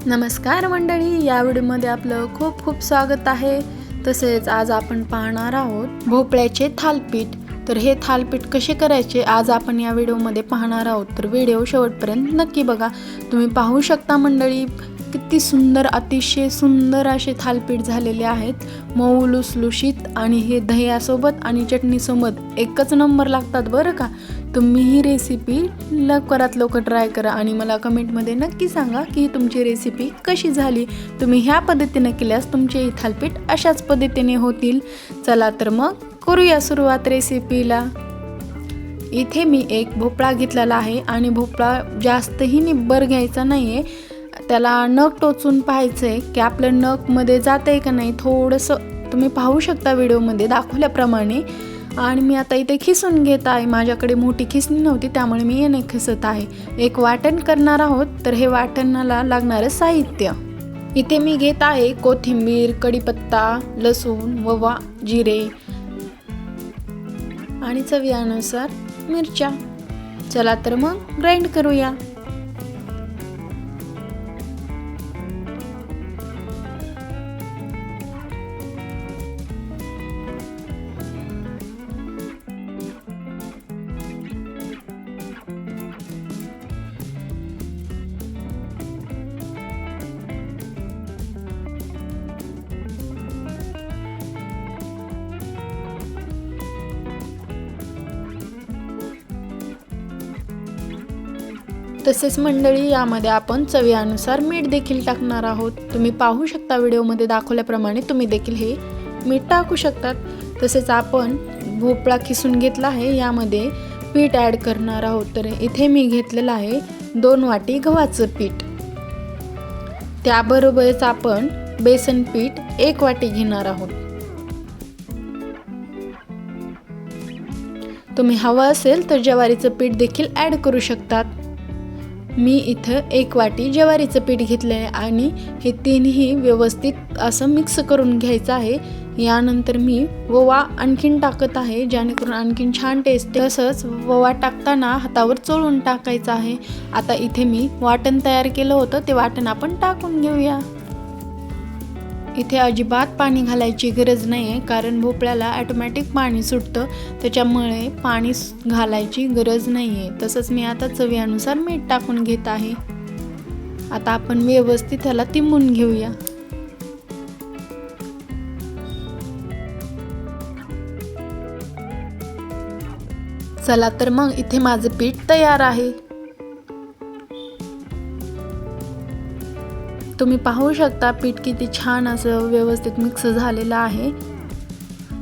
नमस्कार मंडळी, या व्हिडिओमध्ये आपलं खूप खूप स्वागत आहे। तसेच आज आपण पाहणार आहोत भोपळ्याचे थालीपीठ। तर हे थालीपीठ कसे करायचे आज आपण या व्हिडिओमध्ये पाहणार आहोत। तर व्हिडिओ शेवटपर्यंत नक्की बघा। तुम्ही पाहू शकता मंडळी, किती सुंदर, अतिशय सुंदर असे थालीपीठ झालेले आहेत। मऊ लुसलुशीत आणि हे दह्यासोबत आणि चटणीसोबत एकच नंबर लागतात बरं का। तुम्ही ही रेसिपी लवकरात लवकर ट्राय करा आणि मला कमेंटमध्ये नक्की सांगा की तुमची रेसिपी कशी झाली। तुम्ही ह्या पद्धतीने केल्यास तुमचे थालीपीठ अशाच पद्धतीने होतील। चला तर मग करूया सुरुवात रेसिपीला। इथे मी एक भोपळा घेतलेला आहे आणि भोपळा जास्तही निब्बर घ्यायचा नाहीये। त्याला नख टोचून पाहायचंय की आपलं नख मध्ये जातंय का नाही। थोडंसं तुम्ही पाहू शकता व्हिडिओमध्ये दाखवल्याप्रमाणे। आणि मी आता इथे खिसून घेत आहे। माझ्याकडे मोठी खिसणी नव्हती त्यामुळे मी याने खिसत आहे। एक वाटण करणार आहोत, तर हे वाटणाला लागणारे साहित्य इथे मी घेत आहे। कोथिंबीर, कढीपत्ता, लसूण, ओवा, जिरे आणि चवीनुसार मिरच्या। चला तर मग ग्राइंड करूया। तसेच मंडळी, यामध्ये आपण चवीनुसार मीठ देखील टाकणार आहोत। तुम्ही पाहू शकता व्हिडिओमध्ये दाखवल्याप्रमाणे तुम्ही देखील हे मीठ टाकू शकतात। तसेच आपण भोपळा खिसून घेतला आहे, यामध्ये पीठ ॲड करणार आहोत। तर इथे मी घेतलेलं आहे 2 वाटी गव्हाचं पीठ। त्याबरोबरच आपण बेसन पीठ 1 वाटी घेणार आहोत। तुम्ही हवं असेल तर ज्वारीचं पीठ देखील ॲड करू शकतात। मी इथं 1 वाटी ज्वारीचं पीठ घेतलं आहे आणि हे तीनही व्यवस्थित असं मिक्स करून घ्यायचं आहे। यानंतर मी ओवा आणखीन टाकत आहे, जेणेकरून आणखीन छान टेस्ट। तसंच ओवा टाकताना हातावर चोळून टाकायचं आहे। आता इथे मी वाटण तयार केलं होतं, ते वाटण आपण टाकून घेऊया। इथे अजिबात पाणी घालायची गरज नाही आहे, कारण भोपळ्याला ऑटोमॅटिक पाणी सुटतं, त्याच्यामुळे पाणी घालायची गरज नाही आहे। तसंच मी आता चवीनुसार मीठ टाकून घेत आहे। आता आपण व्यवस्थित त्याला तिंबून घेऊया। चला तर मग इथे माझं पीठ तयार आहे। तुम्ही पाहू शकता पीठ किती छान असं व्यवस्थित मिक्स झालेलं आहे।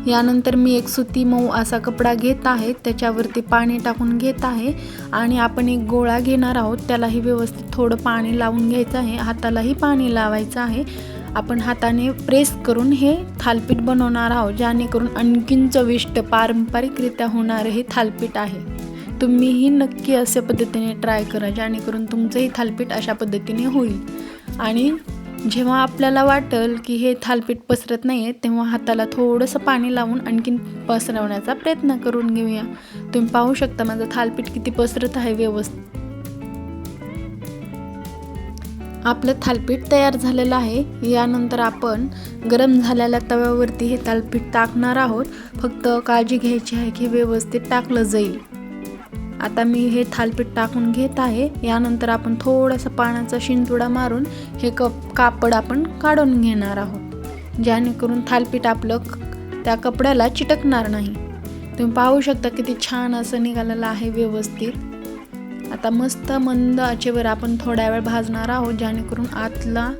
यानंतर मी एक सुती मऊ असा कपडा घेत आहे, त्याच्यावरती पाणी टाकून घेत आहे आणि आपण एक गोळा घेणार आहोत। त्यालाही व्यवस्थित थोडं पाणी लावून घ्यायचं आहे, हातालाही पाणी लावायचं आहे। आपण हाताने प्रेस करून हे थालीपीठ बनवणार आहोत, जेणेकरून आणखीन चविष्ट पारंपरिकरित्या होणारे हे थालीपीठ आहे। तुम्हीही नक्की अशा पद्धतीने ट्राय करा, जेणेकरून तुमचंही थालीपीठ अशा पद्धतीने होईल। आणि जेव्हा आपल्याला वाटेल की हे थालीपीठ पसरत नाही आहे, तेव्हा हाताला थोडंसं पाणी लावून आणखीन पसरवण्याचा प्रयत्न करून घेऊया। तुम्ही पाहू शकता माझं थालीपीठ किती पसरत आहे व्यवस्थित। आपलं थालीपीठ तयार झालेलं आहे। यानंतर आपण गरम झालेल्या तव्यावरती हे थालीपीठ टाकणार आहोत। फक्त काळजी घ्यायची आहे की व्यवस्थित टाकलं जाईल। आता मी हे थालीपीठ टाकून घेत आहे। यानंतर आपण थोडासा पाण्याचा शिंतोडा मारून हे कापड आपण काढून घेणार आहोत, जेणेकरून थालीपीठ आपलं त्या कपड्याला चिटकणार नाही। तुम्ही पाहू शकता किती छान असं निघालेलं आहे व्यवस्थित। आता मस्त मंद आचेवर आपण थोड्या वेळ भाजणार आहोत, जेणेकरून आतला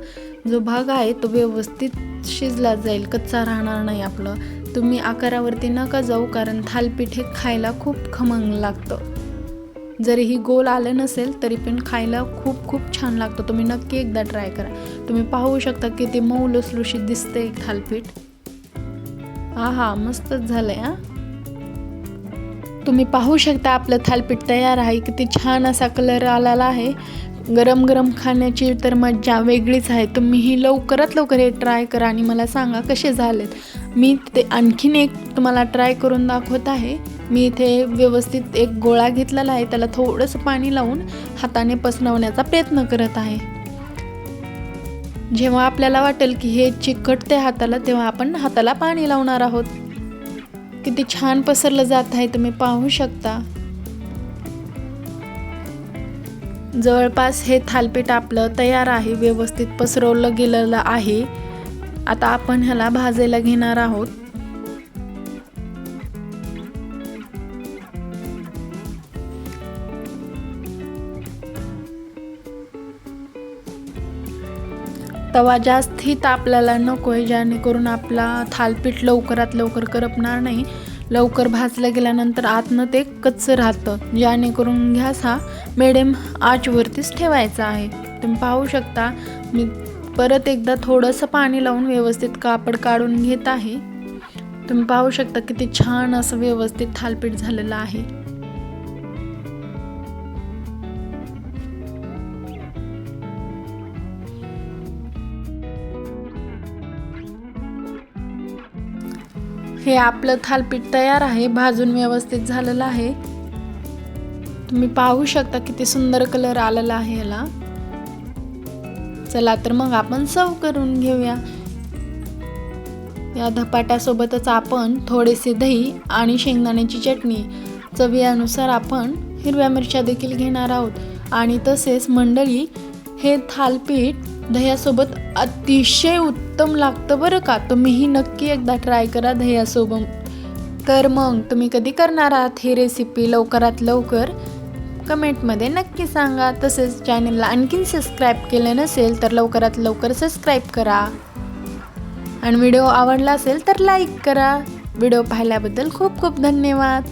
जो भाग आहे तो व्यवस्थित शिजला जाईल, कच्चा राहणार नाही आपलं। तुम्ही आकारावरती नका जाऊ, कारण थालीपीठ हे खायला खूप खमंग लागतं। जरीही गोल आलं नसेल तरी पण खायला खूप खूप छान लागतं। तुम्ही नक्की एकदा ट्राय करा। तुम्ही पाहू शकता की ते मऊ लुसलुशीत दिसतंय थालीपीठ। आहा, मस्तच झालंय हा। तुम्ही पाहू शकता आपलं थालीपीठ तयार आहे। किती छान असा कलर आलेला आहे। गरम गरम खाण्याची तर मज्जा वेगळीच आहे। तुम्हीही लवकरात लवकर हे ट्राय करा आणि मला सांगा कसे झालेत। मी ते आणखीन एक तुम्हाला ट्राय करून दाखवत आहे। मी इथे व्यवस्थित एक गोळा घेतलेला आहे, त्याला थोडंसं पाणी लावून हाताने पसरवण्याचा प्रयत्न करत आहे। जेव्हा आपल्याला वाटेल की हे चिकटते हाताला तेव्हा आपण हाताला पाणी लावणार आहोत. किती छान पसरलं जात आहे तुम्ही पाहू शकता. जवळपास हे थालीपीठ आपलं तयार आहे, व्यवस्थित पसरवलं गेलेलं आहे. आता आपण ह्याला भाजायला घेणार आहोत. तवा जास्ती तापलेला नकोय, जेणेकरून आपला थालीपीठ लवकरात लवकर करपणार नाही. लवकर भाजलं गेल्यानंतर आतनं ते कच्चं राहतं, जेणेकरून गॅस हा मिडियम आचवरतीच ठेवायचा आहे. तुम्ही पाहू शकता मी परत एकदा थोडंसं पाणी लावून व्यवस्थित कापड काढून घेत आहे. तुम्ही पाहू शकता किती छान असं व्यवस्थित थालीपीठ झालेलं आहे. हे आपलं थालीपीठ तयार आहे, भाजून व्यवस्थित झालेलं आहे. तुम्ही पाहू शकता किती सुंदर कलर आलेला आहे याला. चला तर मग आपण सर्व करून घेऊया. या धपाट्यासोबतच आपण थोडेसे दही आणि शेंगदाण्याची चटणी, चवीनुसार आपण हिरव्या मिरच्या देखील घेणार आहोत. आणि तसेच मंडळी, हे थालीपीठ दह्यासोबत अतिशय उत्तम लागतं बरं का. तुम्हीही नक्की एकदा ट्राय करा दह्यासोबत. तर मग तुम्ही कधी करणार आहात ही रेसिपी लवकरात लवकर कमेंटमध्ये नक्की सांगा. तसेच चॅनलला आणखीन सबस्क्राईब केलं नसेल तर लवकरात लवकर सबस्क्राईब करा. आणि व्हिडिओ आवडला असेल तर लाईक करा. व्हिडिओ पाहिल्याबद्दल खूप खूप धन्यवाद.